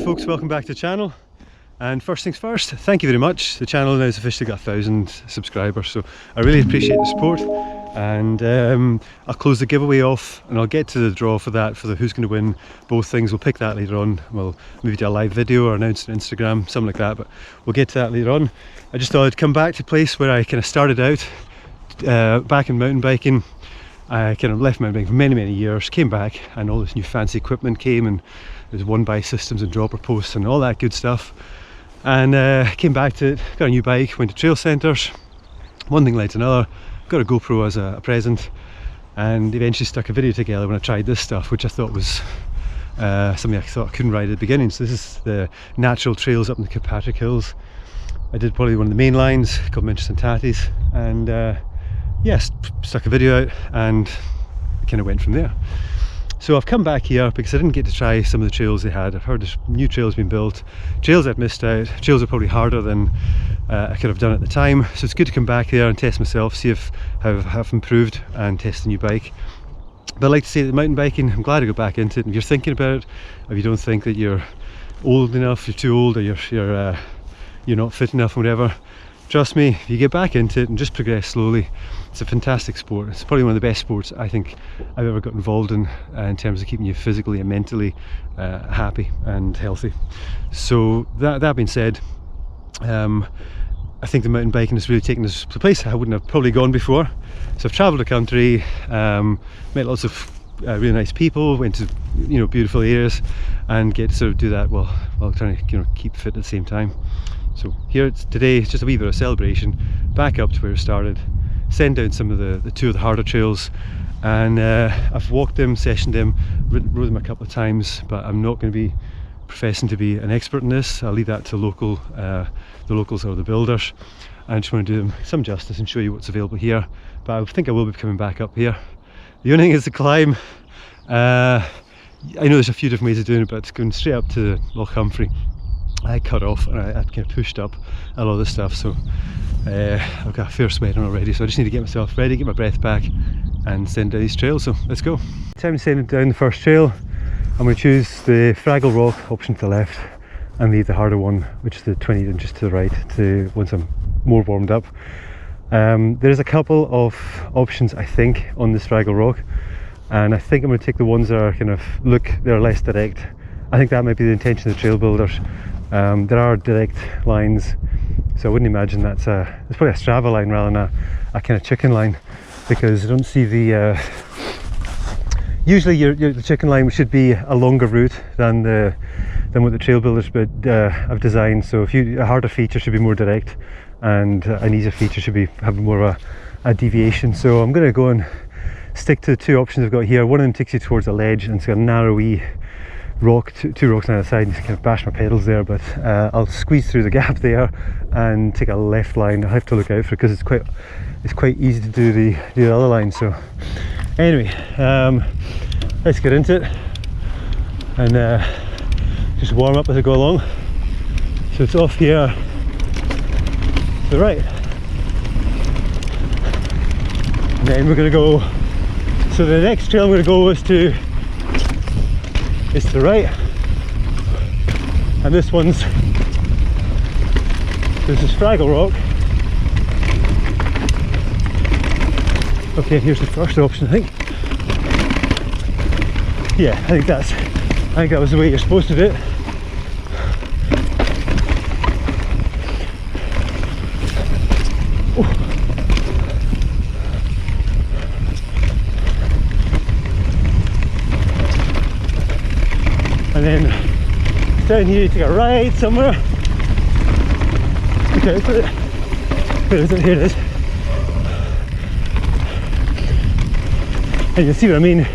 folks, welcome back to the channel. And first things first, thank you very much. The channel now has officially got 1,000 subscribers, so I really appreciate the support. And I'll close the giveaway off and I'll get to the draw for that, for the who's going to win both things. We'll pick that later on. We'll maybe do a live video or announce it on Instagram, something like that, but we'll get to that later on. I just thought I'd come back to a place where I kind of started out back in mountain biking. I kind of left mountain biking for many years, came back, and all this new fancy equipment came, and there's one-by systems and dropper posts and all that good stuff. And came back to it, got a new bike, went to trail centres, one thing led to another, got a GoPro as a present, and eventually stuck a video together when I tried this stuff, which I thought was something I thought I couldn't ride at the beginning. So this is the natural trails up in the Kilpatrick Hills. I did probably one of the main lines, a couple of interesting tatties, and yes, stuck a video out and kind of went from there. So I've come back here because I didn't get to try some of the trails they had. I've heard there's new trails being built, trails I've missed out, trails are probably harder than I could have done at the time. So it's good to come back there and test myself, see if I've improved, and test the new bike. But I'd like to say that mountain biking, I'm glad I got back into it. And if you're thinking about it, if you don't think that you're old enough, you're too old, or you're not fit enough or whatever, trust me, if you get back into it and just progress slowly, it's a fantastic sport. It's probably one of the best sports I think I've ever got involved in terms of keeping you physically and mentally happy and healthy. So that being said, I think the mountain biking has really taken us to a place I wouldn't have probably gone before. So I've travelled the country, met lots of really nice people, went to beautiful areas, and get to sort of do that while trying to keep fit at the same time. So here today, it's just a wee bit of a celebration, back up to where we started, send down some of the two of the harder trails, and I've walked them, sessioned them, rode them a couple of times, but I'm not going to be professing to be an expert in this. I'll leave that to the locals or the builders. I just want to do them some justice and show you what's available here, but I think I will be coming back up here. The only thing is the climb. I know there's a few different ways of doing it, but it's going straight up to Loch Humphrey. I cut off and I kind of pushed up a lot of this stuff, so I've got a fair sweat on already, so I just need to get myself ready, get my breath back, and send down these trails. So let's go. Time to send down the first trail. I'm going to choose the Fraggle Rock option to the left and leave the harder one, which is the 20 inches to the right, to once I'm more warmed up. There's a couple of options I think on this Fraggle Rock, and I think I'm going to take the ones that are they're less direct. I think that might be the intention of the trail builders. There are direct lines, so I wouldn't imagine it's probably a Strava line rather than a kind of chicken line, because I don't see the usually the chicken line should be a longer route than what the trail builders have designed. So a harder feature should be more direct, and an easier feature should be having more of a deviation. So I'm going to go and stick to the two options I've got here. One of them takes you towards a ledge and it's got a narrow wee rock, two rocks on either side, and just kind of bash my pedals there, but I'll squeeze through the gap there and take a left line. I'll have to look out for it because it's quite easy to do the other line. So anyway, let's get into it and just warm up as I go along. So it's off here to the right, and then we're going to go, so the next trail I'm going to go is to the right, and this is Fraggle Rock. Okay, here's the first option, I think. Yeah, I think that was the way you're supposed to do it. Oh. And then down here you take a right somewhere. Okay, where is it? Here it is. And you see what I mean?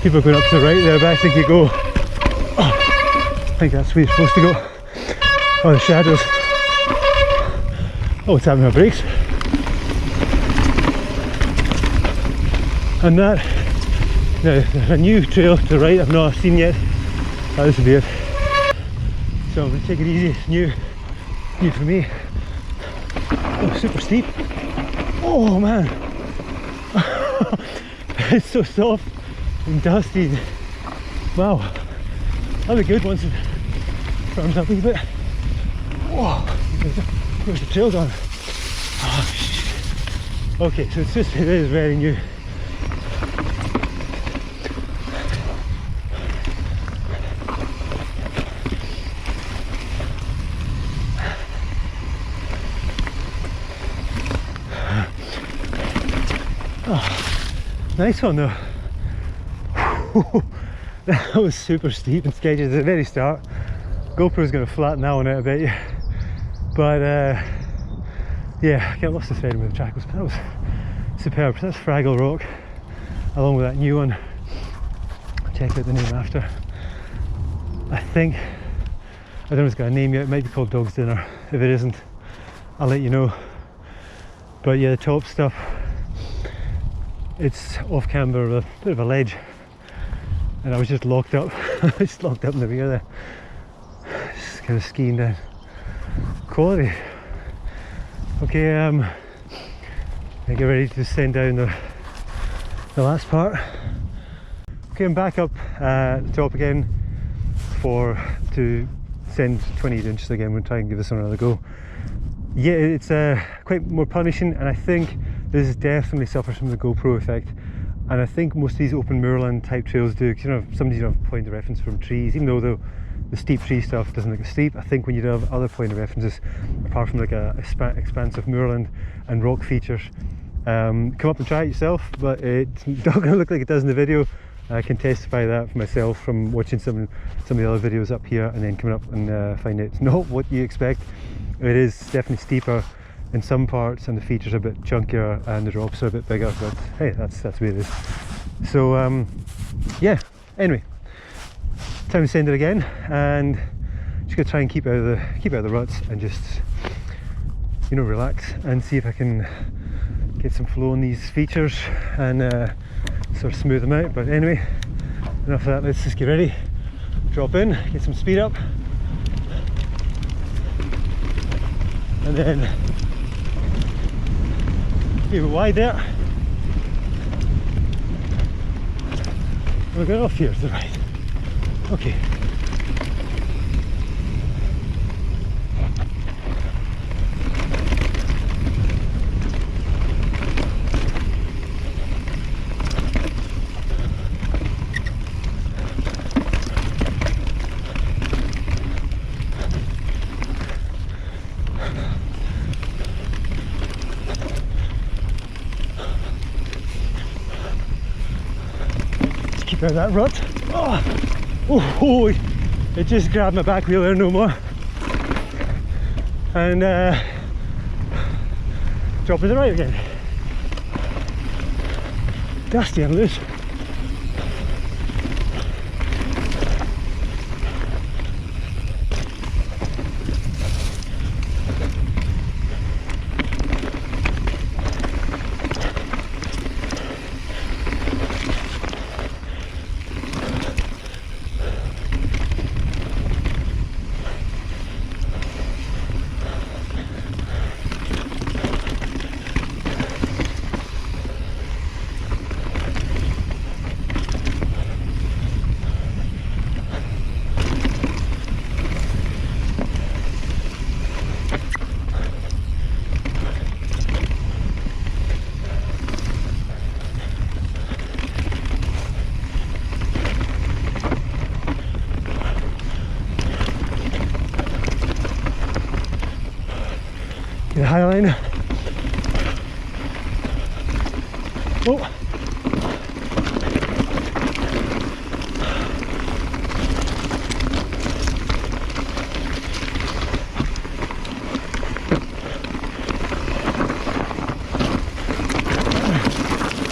People are going up to the right there, but I think you go, I think that's where you're supposed to go. Oh, the shadows. Oh, it's having our brakes. And that, now there's a new trail to the right I've not seen yet. Oh, this will be it. So I'm going to take it easy. It's new for me. Oh, super steep. Oh man. It's so soft and dusty. Wow. That'll be good once firms up a bit. Whoa, where's the trail gone? Oh, shit. Okay, so it is very new. Oh, nice one though. That was super steep and sketchy at the very start. GoPro's going to flatten that one out, I bet you. But yeah, I get lost the thread with the track. That was superb. That's Fraggle Rock, along with that new one. Check out the name after. I think, I don't know if it's got a name yet. It might be called Dog's Dinner. If it isn't, I'll let you know. But yeah, the top stuff, it's off camber with a bit of a ledge, and I was just locked up. I was locked up in the rear there, just kind of skiing down. Quality. Okay, I get ready to descend down the last part. Okay, I'm back up at the top again to send 28 inches again. We'll try and give this one another go. Yeah, it's quite more punishing, and I think this definitely suffers from the GoPro effect. And I think most of these open moorland type trails do, because you know, sometimes you don't have a point of reference from trees, even though the steep tree stuff doesn't look as steep. I think when you do have other point of references, apart from like a expansive moorland and rock features, come up and try it yourself, but it's not going to look like it does in the video. I can testify that for myself from watching some of the other videos up here and then coming up and finding it's not what you expect. It is definitely steeper in some parts, and the features are a bit chunkier and the drops are a bit bigger, but hey, that's the way it is. So yeah, anyway, time to send it again, and just gonna try and keep out of the ruts and just, you know, relax and see if I can get some flow in these features and sort of smooth them out. But anyway, enough of that. Let's just get ready, drop in, get some speed up, and then a bit wide there. We're going off here to the right. Okay. Keep out of that rut. Oh, it just grabbed my back wheel there, no more. And drop to the right again. Dusty and loose. The high line. Oh.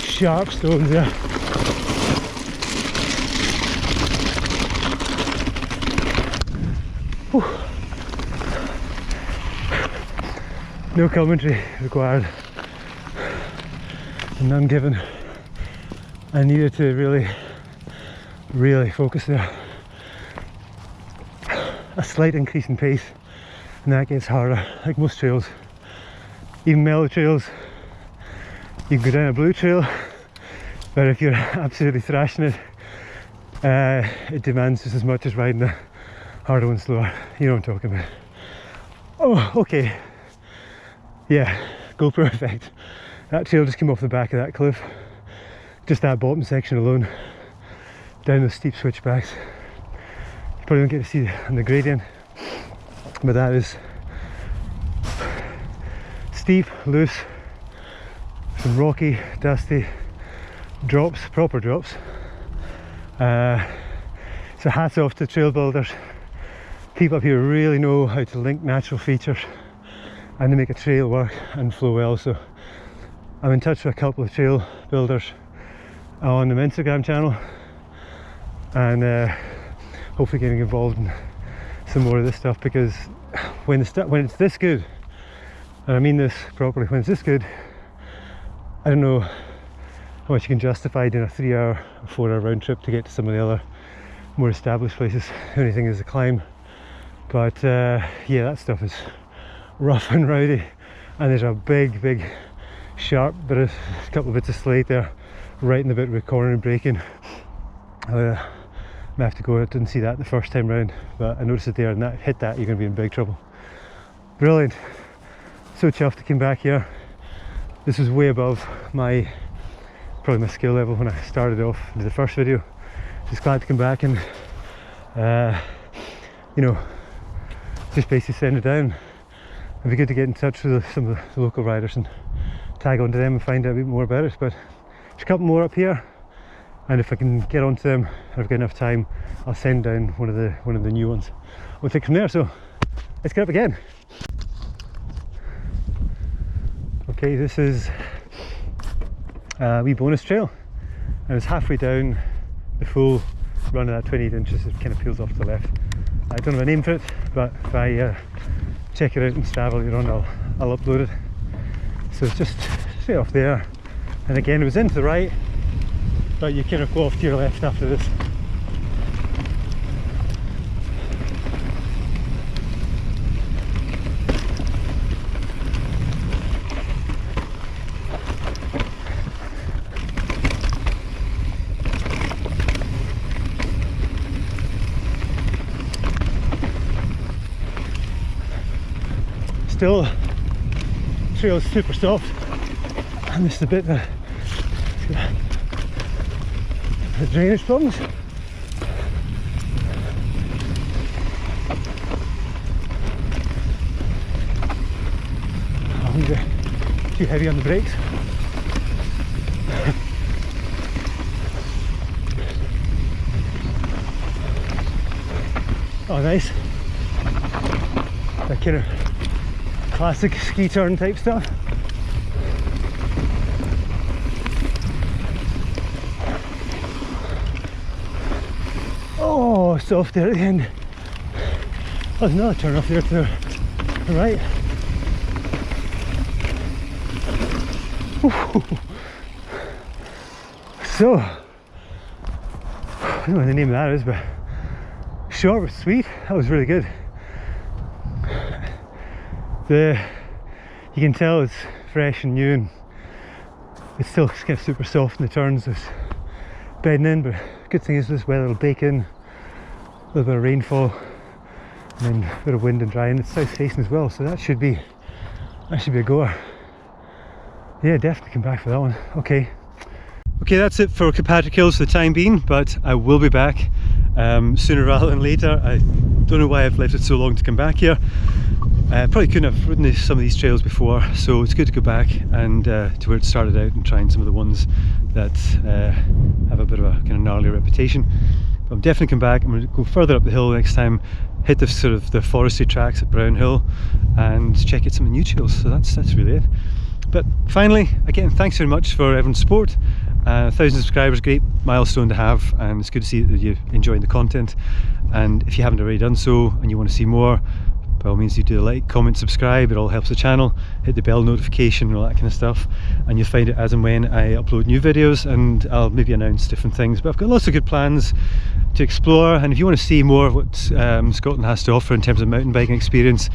Sharp stones there. Whew. No commentary required and none given. I needed to really focus there. A slight increase in pace and that gets harder, like most trails. Even mellow trails, you can go down a blue trail, but if you're absolutely thrashing it, it demands just as much as riding harder one slower. You know what I'm talking about. Oh, okay. Yeah, GoPro effect. That trail just came off the back of that cliff. Just that bottom section alone. Down those steep switchbacks. You probably don't get to see on the gradient, but that is steep, loose, some rocky, dusty drops, proper drops. So hats off to trail builders. People up here really know how to link natural features and to make a trail work and flow well. So I'm in touch with a couple of trail builders on the Instagram channel, and hopefully getting involved in some more of this stuff, because when it's this good, and I mean this properly, when it's this good, I don't know how much you can justify doing a 3-hour or 4-hour round trip to get to some of the other more established places. The only thing is the climb, but yeah, that stuff is rough and rowdy, and there's a big sharp bit of, a couple of bits of slate there right in the bit with corner and braking. I have to go. I didn't see that the first time round, but I noticed it there, and that hit that, you're going to be in big trouble. Brilliant. So chuffed to come back here. This was way above probably my skill level when I started off into the first video. Just glad to come back and you know, just basically send it down. It'd be good to get in touch with some of the local riders and tag onto them and find out a bit more about it. But there's a couple more up here, and if I can get onto them, if I've got enough time, I'll send down one of the new ones. We'll take from there. So let's get up again. Okay, this is a wee bonus trail, and it's halfway down the full run of that 28 inches. It kind of peels off to the left. I don't have a name for it, but if I check it out in Strava later on, I'll upload it. So it's just straight off there, and again it was into the right, but you kind of go off to your left after this. Still, trail is super soft, and this is a bit of the drainage problems. I won't get too heavy on the brakes. Oh, nice. That kind of classic ski turn type stuff. Oh, soft there at the end. Oh, there's another turn off there to the right. Ooh. So, I don't know what the name of that is, but short but sweet. That was really good. You can tell it's fresh and new, and it's still kind of super soft in the turns. It's bedding in, but good thing is this weather will bake in a little bit of rainfall, and then a bit of wind and dry, and it's south facing as well, so that should be a goer. Yeah, definitely come back for that one. Okay, that's it for Kilpatrick Hills for the time being, but I will be back sooner rather than later. I don't know why I've left it so long to come back here. Probably couldn't have ridden some of these trails before, so it's good to go back and to where it started out and trying some of the ones that have a bit of a kind of gnarly reputation. But I'm definitely come back. I'm going to go further up the hill next time, hit the sort of the forestry tracks at Brown Hill, and check out some of the new trails. So that's really it. But finally, again, thanks very much for everyone's support. 1,000 subscribers, great milestone to have, and it's good to see that you're enjoying the content. And if you haven't already done so and you want to see more, by all means, you do like, comment, subscribe. It all helps the channel. Hit the bell notification and all that kind of stuff, and you'll find it as and when I upload new videos, and I'll maybe announce different things. But I've got lots of good plans to explore, and if you want to see more of what Scotland has to offer in terms of mountain biking experience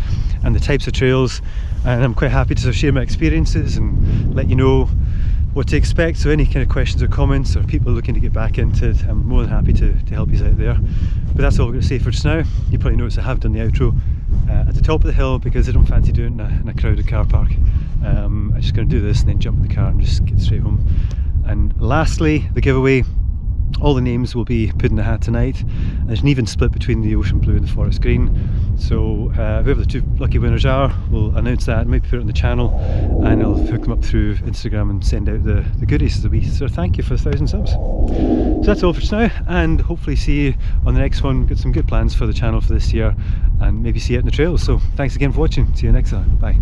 and the types of trails, and I'm quite happy to sort of share my experiences and let you know what to expect. So any kind of questions or comments, or people looking to get back into it, I'm more than happy to help you out there. But that's all we're going to say for just now. You probably noticed I have done the outro at the top of the hill because I don't fancy doing it in a crowded car park. I'm just going to do this and then jump in the car and just get straight home. And lastly, the giveaway. All the names will be put in the hat tonight. There's an even split between the ocean blue and the forest green. So whoever the two lucky winners are, we'll announce that, maybe put it on the channel, and I'll hook them up through Instagram and send out the goodies as a wee sort of thank you for 1,000 subs. So that's all for just now, and hopefully see you on the next one. Got some good plans for the channel for this year, and maybe see you out in the trails. So thanks again for watching. See you next time. Bye.